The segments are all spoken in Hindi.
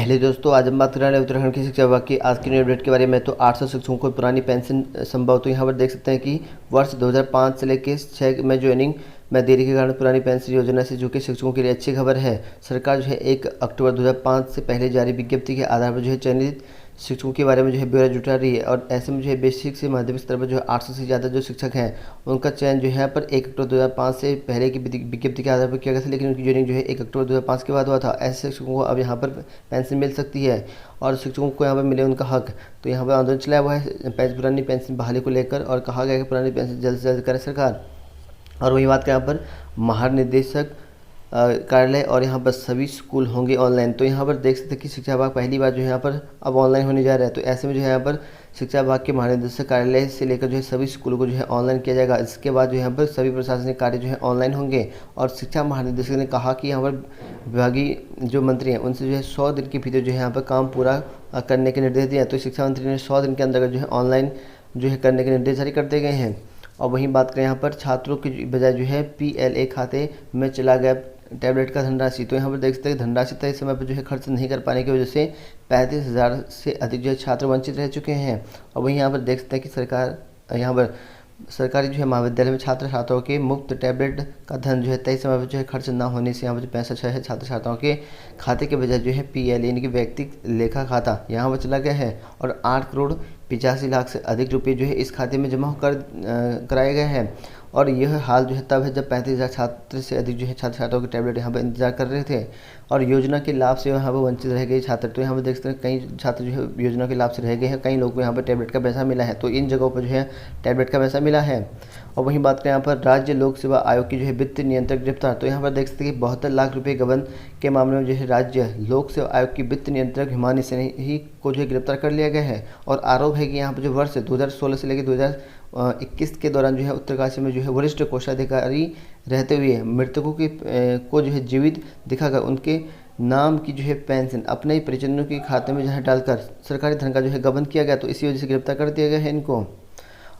पहले दोस्तों आज हम बात कर रहे हैं उत्तराखंड की शिक्षा विभाग की आज की न्यू अपडेट के बारे में। तो 800 शिक्षकों को पुरानी पेंशन संभव। तो यहाँ पर देख सकते हैं कि वर्ष 2005 से लेकर 6 में ज्वाइनिंग में देरी के कारण पुरानी पेंशन योजना से जुड़े शिक्षकों के लिए अच्छी खबर है। सरकार जो है 1 अक्टूबर 2005 से पहले जारी विज्ञप्ति के आधार पर जो है चयनित शिक्षकों के बारे में जो है ब्यौरा जुटा रही है। और ऐसे में जो है बेसिक से माध्यमिक स्तर पर जो है 800 से ज़्यादा जो शिक्षक हैं उनका चयन जो है यहाँ पर 1 अक्टूबर 2005 से पहले की विज्ञप्ति के आधार पर किया गया था, लेकिन उनकी ज्वाइनिंग जो है 1 अक्टूबर 2005 के बाद हुआ था। ऐसे शिक्षकों को अब यहाँ पर पेंशन मिल सकती है और शिक्षकों को यहाँ पर मिले उनका हक। तो यहाँ पर आंदोलन चलाया हुआ है पुरानी पेंशन बहाली को लेकर और कहा गया कि पुरानी पेंशन जल्द से जल्द करे सरकार। और वही बात यहाँ पर महानिदेशक कार्यालय और यहाँ पर सभी स्कूल होंगे ऑनलाइन। तो यहाँ पर देख सकते हैं कि शिक्षा विभाग पहली बार जो है यहाँ पर अब ऑनलाइन होने जा रहा है। तो ऐसे में जो है यहाँ पर शिक्षा विभाग के महानिदेशक कार्यालय से लेकर जो है सभी स्कूलों को जो है ऑनलाइन किया जाएगा। इसके बाद जो यहाँ पर सभी प्रशासनिक कार्य जो है ऑनलाइन होंगे। और शिक्षा महानिदेशक ने कहा कि यहाँ पर विभागीय जो मंत्री हैं उनसे जो है 100 दिन के भीतर जो है यहाँ पर काम पूरा करने के निर्देश दिए हैं। तो शिक्षा मंत्री ने 100 दिन के अंदर जो है ऑनलाइन जो है करने के निर्देश जारी कर दिए गए हैं। और वहीं बात करें यहाँ पर छात्रों की बजाय जो है PLA खाते में चला गया टैबलेट का धनराशि। तो यहाँ पर देख सकते हैं धनराशि तय समय पर जो है खर्च नहीं कर पाने की वजह से 35,000 से अधिक जो है छात्र वंचित रह चुके हैं। और वहीं यहाँ पर देख सकते हैं कि सरकारी जो है महाविद्यालय में छात्र छात्राओं के मुफ्त टैबलेट का धन जो है तय समय पर जो है खर्च न होने से यहाँ पर जो पैसा जो है छात्र छात्राओं के खाते के बजाय जो है PLA यानी कि व्यक्तिगत लेखा खाता यहाँ पर चला गया है। और 8 करोड़ 85 लाख से अधिक रुपये जो है इस खाते में जमा कराए गए हैं। और यह हाल जो है तब है जब 35,000 छात्र से अधिक जो है छात्र छात्राओं के टैबलेट यहाँ पर इंतजार कर रहे थे और योजना के लाभ से यहाँ पर वंचित रह गए छात्र। तो यहाँ पर देख सकते हैं कई छात्र जो है योजना के लाभ से रह गए हैं, कई लोगों को यहाँ पर टैबलेट का पैसा मिला है। तो इन जगहों पर जो है टैबलेट का पैसा मिला है। और वहीं बात करें यहाँ पर राज्य लोक सेवा आयोग की जो है वित्तीय नियंत्रक गिरफ्तार। तो यहाँ पर देख सकते हैं कि 72 लाख रुपये गबन के मामले में जो है राज्य लोक सेवा आयोग की वित्तीय नियंत्रक हिमानी सिन्हा को जो है गिरफ्तार कर लिया गया है। और आरोप है कि यहाँ पर जो वर्ष 2016 से लेकर 2021 के दौरान जो है उत्तरकाशी में जो है वरिष्ठ कोषाधिकारी रहते हुए मृतकों को जो है जीवित दिखाकर उनके नाम की जो है पेंशन अपने ही परिजनों के खाते में जो है डालकर सरकारी धन का जो है गबन किया गया। तो इसी वजह से गिरफ्तार कर दिया गया है इनको।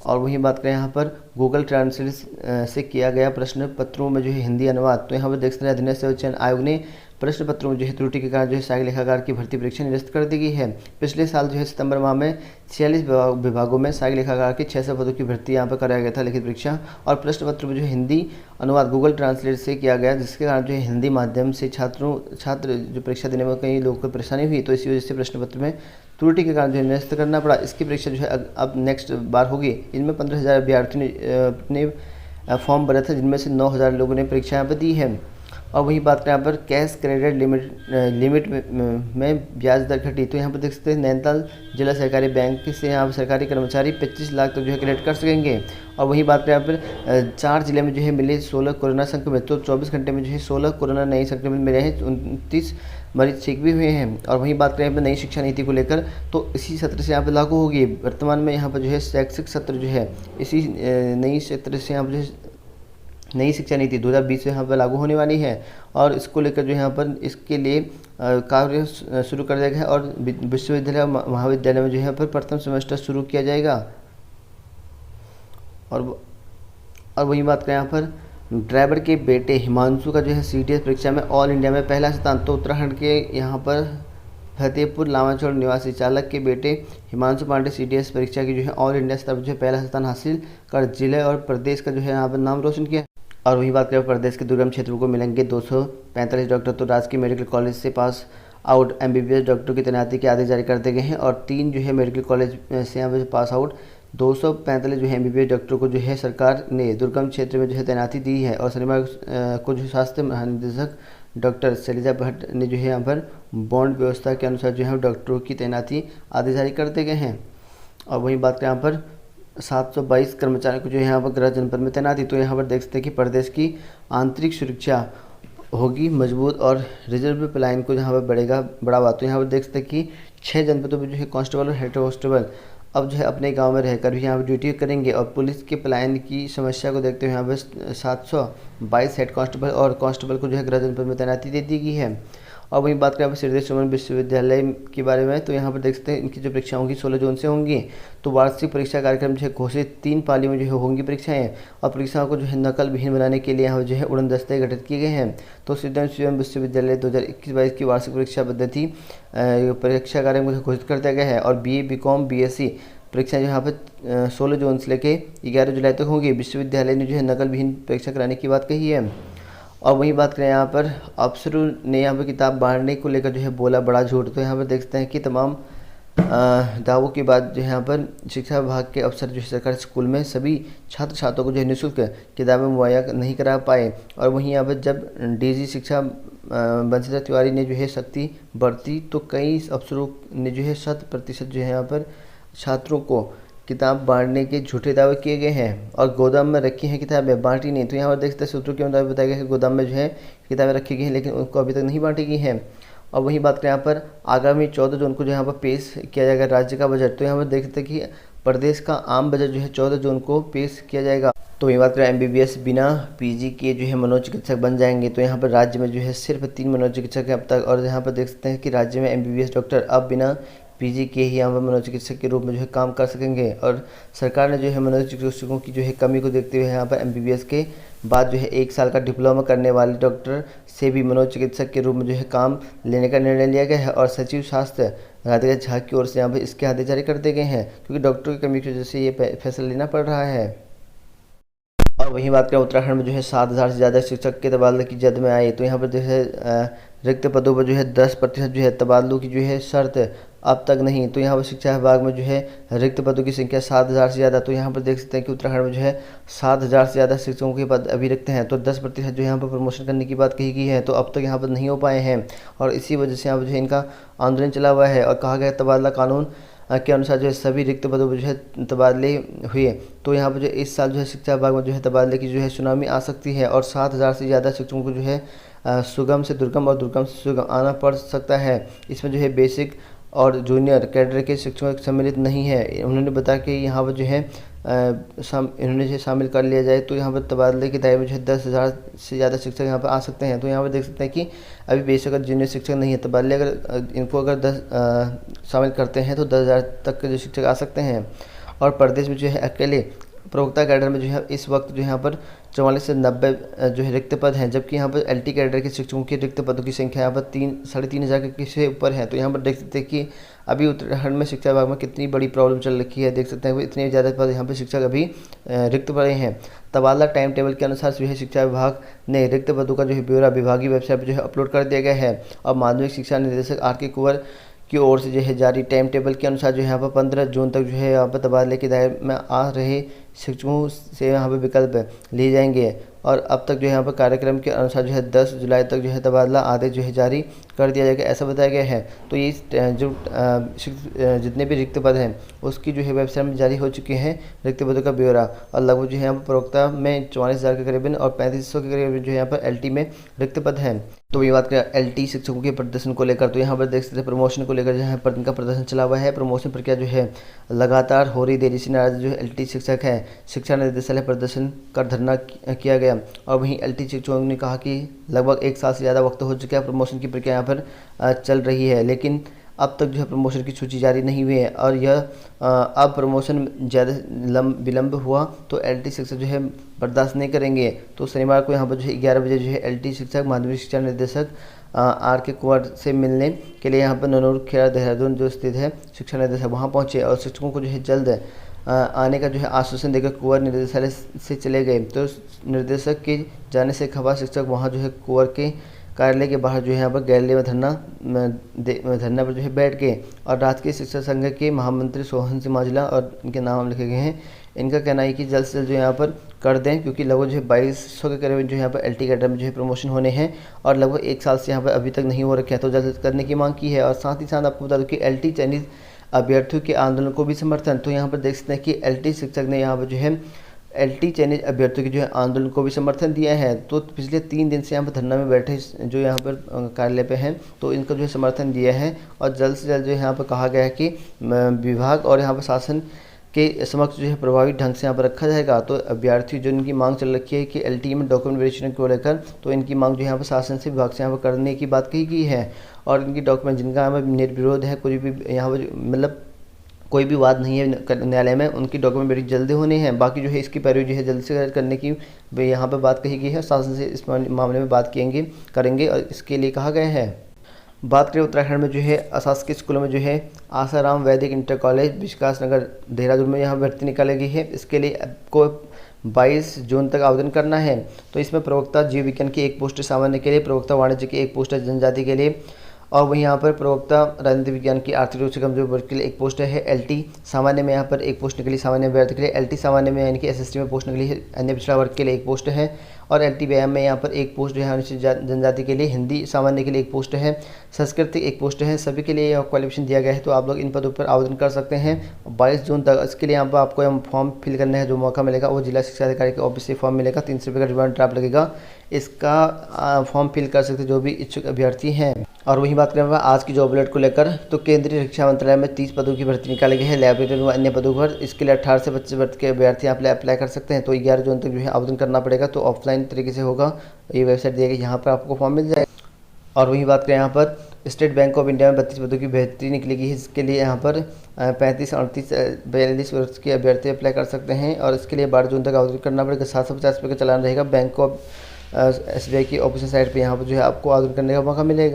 और वहीं बात करें यहाँ पर गूगल ट्रांसलेट से किया गया प्रश्न पत्रों में जो है हिंदी अनुवाद। तो यहाँ पर देख सकते हैं अधीनस्थ सेवा चयन आयोग ने प्रश्न पत्रों में जो है त्रुटि के कारण जो है सहायक लेखाकार की भर्ती परीक्षा निरस्त कर दी गई है। पिछले साल जो है सितंबर माह में 46 विभागों में सहायक लेखाकार के 600 पदों की भर्ती यहाँ पर कराया गया था लिखित परीक्षा। और प्रश्न पत्र में जो है हिंदी अनुवाद गूगल ट्रांसलेट से किया गया, जिसके कारण जो है हिंदी माध्यम से छात्र जो परीक्षा देने में कई लोगों को परेशानी हुई। तो इसी वजह से प्रश्न पत्र में त्रुटि के कारण जो है निरस्त करना पड़ा। इसकी परीक्षा जो है अब नेक्स्ट बार होगी। इनमें 15,000 अभ्यर्थियों ने फॉर्म भरा था, जिनमें से 9,000 लोगों ने परीक्षा यहाँ पर दी है। और वही बात करें यहाँ पर कैश क्रेडिट लिमिट में ब्याज दर घटी। तो यहाँ पर देख सकते हैं नैनीताल जिला सहकारी बैंक से यहाँ पर सरकारी कर्मचारी 25 लाख तक जो है क्रेडिट कर सकेंगे। और वही बात करें यहाँ पर 4 जिले में जो है मिले 16 कोरोना संक्रमित। तो 24 घंटे में जो है 16 कोरोना नए संक्रमित मिले हैं, 29 मरीज ठीक भी हुए हैं। और वही बात करें यहाँ पर नई शिक्षा नीति को लेकर, तो इसी सत्र से यहाँ पर लागू होगी। वर्तमान में यहाँ पर जो है शैक्षिक सत्र जो है इसी नई सत्र से यहाँ पर जो है नई शिक्षा नीति 2020 से यहाँ पर लागू होने वाली है। और इसको लेकर जो यहाँ पर इसके लिए कार्य शुरू कर दिया गया है और विश्वविद्यालय और महाविद्यालय में जो है पर प्रथम सेमेस्टर शुरू किया जाएगा। और वही बात करें यहाँ पर ड्राइवर के बेटे हिमांशु का जो है CTS परीक्षा में ऑल इंडिया में पहला स्थान। तो उत्तराखंड के यहाँ पर फतेहपुर लामाचौड़ निवासी चालक के बेटे हिमांशु पांडे CTS परीक्षा की जो है ऑल इंडिया स्तर पर जो है पहला स्थान हासिल कर जिले और प्रदेश का जो है यहाँ पर नाम रोशन किया। और वही बात करें प्रदेश के दुर्गम क्षेत्रों को मिलेंगे 245 डॉक्टर। तो राजकीय मेडिकल कॉलेज से पास आउट MBBS डॉक्टरों की तैनाती के आदेश जारी कर दिए गए हैं। और 3 जो है मेडिकल कॉलेज से यहाँ पर पास आउट 245 जो है MBBS डॉक्टरों को जो है सरकार ने दुर्गम क्षेत्र में जो है तैनाती दी है। और शनिवार को जो स्वास्थ्य महानिदेशक डॉक्टर शैलजा भट्ट ने जो है यहाँ पर बॉन्ड व्यवस्था के अनुसार जो है डॉक्टरों की तैनाती आदेश जारी कर दिए गए हैं। और वहीं बात करें यहाँ पर 722 कर्मचारियों को जो यहाँ पर गृह जनपद में तैनाती। तो यहाँ पर देख सकते हैं कि प्रदेश की आंतरिक सुरक्षा होगी मजबूत और रिजर्व प्लान को यहाँ पर बढ़ेगा बढ़ावा। तो यहाँ पर देख सकते हैं कि 6 जनपदों में जो है कांस्टेबल और हेड कांस्टेबल अब जो है अपने गांव में रहकर भी यहाँ पर ड्यूटी करेंगे। और पुलिस के पलायन की समस्या को देखते हुए यहाँ पर 722 हेड कांस्टेबल और कांस्टेबल को जो है गृह जनपद में तैनाती दे दी गई है। और वहीं बात करें यहाँ पर श्रीदेव सुमन विश्वविद्यालय के बारे में, तो यहाँ पर देख सकते हैं इनकी जो परीक्षा होंगी 16 जून से होंगी। तो वार्षिक परीक्षा कार्यक्रम जो है घोषित 3 पाली में जो है होंगी परीक्षाएं, और परीक्षाओं को जो है नकल विहीन बनाने के लिए यहाँ जो है उड़न दस्ते गठित किए गए हैं। तो श्रीदेव सुमन विश्वविद्यालय 2021-22 की वार्षिक परीक्षा पद्धति परीक्षा कार्यक्रम को घोषित कर दिया गया है। और BA BCom BSc परीक्षाएं यहाँ पर 16 जून से लेकर 11 जुलाई तक होंगी। विश्वविद्यालय ने जो है नकल विहीन परीक्षा कराने की बात कही है। और वहीं बात करें यहाँ पर अफसरों ने यहाँ पर किताब बांटने को लेकर जो है बोला बड़ा झूठ। तो यहाँ पर देखते हैं कि तमाम दावों के बाद जो है यहाँ पर शिक्षा विभाग के अफसर जो है सरकारी स्कूल में सभी छात्र छात्राओं को जो है निःशुल्क किताबें मुहैया नहीं करा पाए। और वहीं यहाँ पर जब DG शिक्षा बंशीधर तिवारी ने जो है सख्ती बरती तो कई अफसरों ने जो है 100% जो है यहाँ पर छात्रों को किताब बांटने के झूठे दावे किए गए हैं और गोदाम में रखी हैं किताबें, बांटी नहीं। तो यहाँ पर देख सकते हैं सूत्रों के मुताबिक बताया गया है कि गोदाम में जो है किताबें रखी गई हैं लेकिन उनको अभी तक नहीं बांटी गई हैं। और वहीं बात करें यहाँ पर आगामी 14 जून को जो यहाँ पर पेश किया जाएगा राज्य का बजट। तो यहाँ पर देख सकते हैं कि प्रदेश का आम बजट जो है 14 जून को पेश किया जाएगा। तो वहीं बात करें MBBS बिना PG के जो है मनोचिकित्सक बन जाएंगे। तो यहाँ पर राज्य में जो है सिर्फ 3 मनोचिकित्सक हैं अब तक। और यहाँ पर देख सकते हैं कि राज्य में MBBS डॉक्टर अब बिना PG के ही यहाँ पर मनोचिकित्सक के रूप में जो है काम कर सकेंगे। और सरकार ने जो है मनोचिकित्सकों की जो है कमी को देखते हुए यहाँ पर MBBS के बाद जो है 1 साल का डिप्लोमा करने वाले डॉक्टर से भी मनोचिकित्सक के रूप में जो है काम लेने का निर्णय लिया गया है। और सचिव स्वास्थ्य राधिका झा की ओर से यहाँ पर इसके आदेश जारी कर दिए गए हैं क्योंकि डॉक्टरों की कमी की वजह से ये फैसला लेना पड़ रहा है। और वहीं बात करें उत्तराखंड में जो है 7,000 से ज़्यादा शिक्षक के तबादले की जद में आए। तो यहाँ पर जो है रिक्त पदों पर जो है 10% जो है तबादलों की जो है शर्त अब तक नहीं। तो यहाँ पर शिक्षा विभाग में जो है रिक्त पदों की संख्या 7,000 से ज़्यादा। तो यहाँ पर देख सकते हैं कि उत्तराखंड में जो है 7,000 से ज़्यादा शिक्षकों के पद अभी रिक्त हैं। तो 10% जो यहाँ पर प्रमोशन करने की बात कही गई है तो अब तक यहाँ पर नहीं हो पाए हैं और इसी वजह से यहाँ पर जो है इनका आंदोलन चला हुआ है। और कहा गया तबादला कानून के अनुसार जो है सभी रिक्त पदों पर जो है तबादले हुए। तो यहाँ पर जो इस साल जो है शिक्षा विभाग में जो है तबादले की जो है सुनामी आ सकती है और 7,000 से ज़्यादा शिक्षकों को जो है सुगम से दुर्गम और दुर्गम से सुगम आना पड़ सकता है। इसमें जो है बेसिक और जूनियर कैडर के शिक्षक सम्मिलित नहीं है। उन्होंने बताया कि यहाँ पर जो है इन्होंने जो शामिल कर लिया जाए तो यहाँ पर तबादले के दायरे में जो है 10,000 से ज़्यादा शिक्षक यहाँ पर आ सकते हैं। तो यहाँ पर देख सकते हैं कि अभी बेसिक और जूनियर शिक्षक नहीं है, तबादले अगर इनको अगर 10 शामिल करते हैं तो 10,000 तक के जो शिक्षक आ सकते हैं। और प्रदेश में जो है अकेले प्रवक्ता कैडर में जो है इस वक्त जो है यहाँ पर 44 से 90 जो है रिक्त पद हैं, जबकि यहाँ पर LT कैडर के शिक्षकों की रिक्त पदों की संख्या यहाँ पर 3,500 के से ऊपर है। तो यहाँ पर देख सकते हैं कि अभी उत्तराखंड में शिक्षा विभाग में कितनी बड़ी प्रॉब्लम चल रखी है। देख सकते हैं कि इतने ज़्यादा पद यहाँ पर शिक्षक अभी रिक्त पड़े हैं। तबादला टाइम टेबल के अनुसार जो है शिक्षा विभाग ने रिक्त पदों का जो है ब्यौरा विभागीय वेबसाइट पर जो है अपलोड कर दिया गया है। और माध्यमिक शिक्षा निदेशक RK कुंवर की ओर से जो है जारी टाइम टेबल के अनुसार जो है यहाँ पर 15 जून तक जो है यहाँ पर तबादले के दायरे में आ रहे शिक्षकों से यहाँ पर विकल्प लिए जाएंगे। और अब तक जो है यहाँ पर कार्यक्रम के अनुसार जो है 10 जुलाई तक जो है तबादला आदेश जो है जारी कर दिया जाएगा, ऐसा बताया गया है। तो ये जो जितने भी रिक्त पद हैं उसकी जो है वेबसाइट में जारी हो चुके हैं रिक्त पदों का ब्यौरा। और लगभग जो है यहाँ पर प्रवक्ता में 44,000 के करीबन और 3500 के करीबन जो है यहाँ पर LT में रिक्त पद हैं। तो ये बात करें LT शिक्षकों के प्रदर्शन को लेकर, तो यहाँ पर देख सकते हैं प्रमोशन को लेकर जो है इनका प्रदर्शन चला हुआ है। प्रमोशन प्रक्रिया जो है लगातार हो रही देरी से नाराज जो है LT शिक्षक है शिक्षा निदेशालय प्रदर्शन कर धरना किया गया। और वहीं LT शिक्षकों ने कहा कि लगभग 1 साल से ज़्यादा वक्त हो चुका है, प्रमोशन की प्रक्रिया यहाँ पर चल रही है लेकिन अब तक जो है प्रमोशन की सूची जारी नहीं हुई है। और यह अब प्रमोशन ज़्यादा विलम्ब हुआ तो LT शिक्षक जो है बर्दाश्त नहीं करेंगे। तो शनिवार को यहाँ पर जो है 11 बजे जो है LT शिक्षक माध्यमिक शिक्षा निदेशक RK कुंवर से मिलने के लिए यहाँ पर ननूर खेड़ा देहरादून जो स्थित है शिक्षा निदेशक वहाँ पहुँचे और शिक्षकों को जो है जल्द आने का जो है आश्वासन देकर कुंवर निदेशालय से चले गए। तो निर्देशक के जाने से खबर शिक्षक वहाँ जो है कुंवर के कार्यालय के बाहर जो है यहाँ पर गैलरी में धरना पर जो है बैठ गए। और राजकीय शिक्षा संघ के महामंत्री सोहन सिंह मांझला और इनके नाम लिखे गए हैं। इनका कहना है कि जल्द से जल्द जो यहाँ पर कर दें क्योंकि लगभग जो है 2200 के करीब जो यहाँ पर LT कैडर में जो है प्रमोशन होने हैं और लगभग 1 साल से यहाँ पर अभी तक नहीं हो रखे हैं, तो जल्द करने की मांग की है। और साथ ही साथ आपको बता दूँ कि LT चयनित अभ्यर्थियों के आंदोलन को भी समर्थन। तो यहाँ पर देख सकते हैं कि LT शिक्षक ने यहाँ पर जो है LT चयनित अभ्यर्थियों के जो है आंदोलन को भी समर्थन दिया है। तो पिछले 3 दिन से यहाँ पर धरना में बैठे जो यहाँ पर कार्यालय पे हैं तो इनका जो है समर्थन दिया है। और जल्द से जल्द जो यहाँ पर कहा गया है कि विभाग और यहाँ पर शासन के समक्ष जो है प्रभावी ढंग से यहाँ पर रखा जाएगा। तो अभ्यर्थी जो इनकी मांग चल रखी है कि एलटी में डॉक्यूमेंट वेरिफिकेशन को लेकर, तो इनकी मांग जो यहाँ पर शासन से विभाग से यहाँ पर करने की बात कही गई है। और इनकी डॉक्यूमेंट जिनका यहाँ पर निर्विरोध है, कुछ भी यहाँ पर मतलब कोई भी वाद नहीं है न्यायालय में, उनकी डॉक्यूमेंट वेरी जल्दी होने हैं। बाकी जो है इसकी पैरवी जो है जल्द से करने की यहाँ पर बात कही गई है। शासन से इस मामले में बात करेंगे और इसके लिए कहा गया है। बात करें उत्तराखंड में जो है अशासकीय स्कूलों में जो है आसाराम वैदिक इंटर कॉलेज विकास नगर देहरादून में यहाँ भर्ती निकाली गई है। इसके लिए आपको 22 जून तक आवेदन करना है। तो इसमें प्रवक्ता जीव विज्ञान की एक पोस्ट है सामान्य के लिए, प्रवक्ता वाणिज्य की एक पोस्ट है जनजाति के लिए, और वहीं यहाँ पर प्रवक्ता राजनीति विज्ञान की आर्थिक रूप से कमजोर वर्ग के लिए एक पोस्ट है। एलटी सामान्य में यहाँ पर एक पोस्ट निकली सामान्य अभ्यर्थी के लिए। एलटी सामान्य में यानी कि एसएसटी में पोस्ट निकली है, अन्य पिछड़ा वर्ग के लिए एक पोस्ट है। और एलटी व्यायाम में यहाँ पर एक पोस्ट जो है अनुसूचित जनजाति के लिए, हिंदी सामान्य के लिए एक पोस्ट है, संस्कृत एक पोस्ट है। सभी के लिए यह क्वालिफिकेशन दिया गया है। तो आप लोग इन पदों पर आवेदन कर सकते हैं 22 जून तक। इसके लिए यहाँ पर आपको फॉर्म फिल करने है, जो मौका मिलेगा वो जिला शिक्षा अधिकारी के ऑफिस से फॉर्म मिलेगा, 300 रुपये का डिमांड ड्राफ्ट लगेगा। इसका फॉर्म फिल कर सकते जो भी इच्छुक अभ्यर्थी हैं। और वहीं बात करें आज की जॉब अलर्ट को लेकर, तो केंद्रीय शिक्षा मंत्रालय में 30 पदों की भर्ती निकाली गई है लाइब्रेरियन व अन्य पदों पर। इसके लिए 18 से 25 वर्ष के अभ्यर्थी आप अप्लाई कर सकते हैं। तो 11 जून तक जो है आवेदन करना पड़ेगा। तो ऑफलाइन तरीके से होगा, ये वेबसाइट दी गई, यहाँ पर आपको फॉर्म मिल जाएगा। और वहीं बात करें यहाँ पर स्टेट बैंक ऑफ इंडिया में 32 पदों की भर्ती निकली गई है। इसके लिए यहाँ पर 35, 38, 42 वर्ष के अभ्यर्थी अप्लाई कर सकते हैं। और इसके लिए 12 जून तक आवेदन करना पड़ेगा। 750 रुपये का चालान रहेगा। बैंक ऑफ SBI की ऑफिशियल साइट पर यहाँ पर जो है आपको आवेदन करने का मौका मिलेगा।